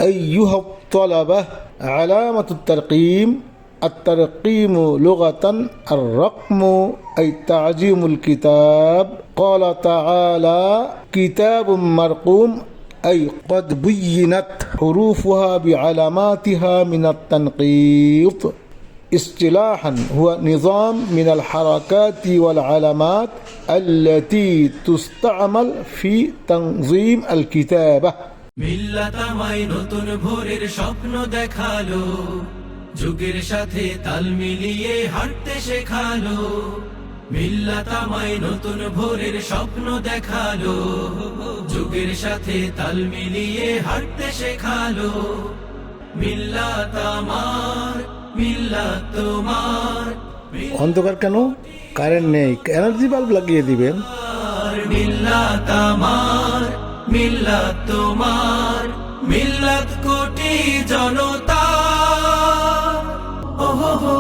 أيها الطلبة علامة الترقيم الترقيم لغة الرقم أي تعجيم الكتاب قال تعالى كتاب مرقوم أي قد بينت حروفها بعلاماتها من التنقيط اصطلاحا هو نظام من الحركات والعلامات التي تستعمل في تنظيم الكتابة মিল্লাত আমায় নতুন ভোরের স্বপ্ন দেখালো যুগের সাথে তাল মিলিয়ে হাঁটতে শেখালো মিল্লাত আমায় নতুন ভোরের স্বপ্ন দেখালো যুগের সাথে তাল মিলিয়ে হাঁটতে শেখালো মিল্লাত আমার মিল্লাত তোমার অন্ধকার কেন কারেন্ট নেই এনার্জি বাল্ব লাগিয়ে দিবেন মিল্লাত আমার মিল্লাত তোমার মিল্লাত কোটি জনতা ওহো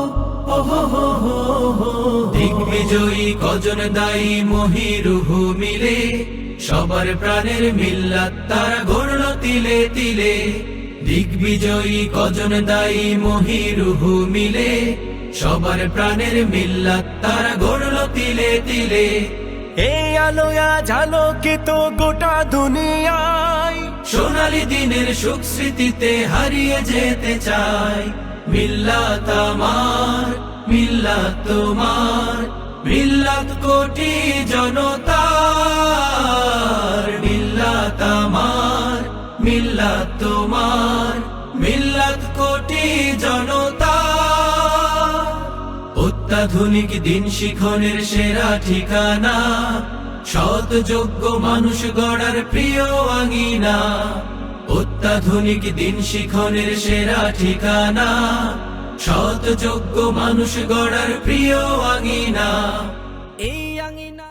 ওহো দিগ্বিজয়ী কজন দায়ী মহিরুহু মিলে সবার প্রাণের মিল্লাত তারা গড়ল তিলে তিলে দিগ্বিজয়ী কজন দায়ী মহিরুহু মিলে সবার প্রাণের মিল্লাত তারা গড়ল তিলে তিলে এই আলোয়া ঝালকিত গোটা দুনিয়ায় সোনালী দিনের সুখ স্মৃতিতে হারিয়ে যেতে চায় মিল্লাত আমার মিল্লাত তোমার মিল্লাত কোটি জনতার মিল্লাত আমার মিল্লাত তোমার মিল্লাত কোটি জনতা অত্যাধুনিক দিন শিখনের সেরা ঠিকানা সৎ যোগ্য মানুষ গড়ার প্রিয় আঙিনা অত্যাধুনিক দিন শিখনের সেরা ঠিকানা সৎ যোগ্য মানুষ গড়ার প্রিয় আঙিনা এই আঙিনা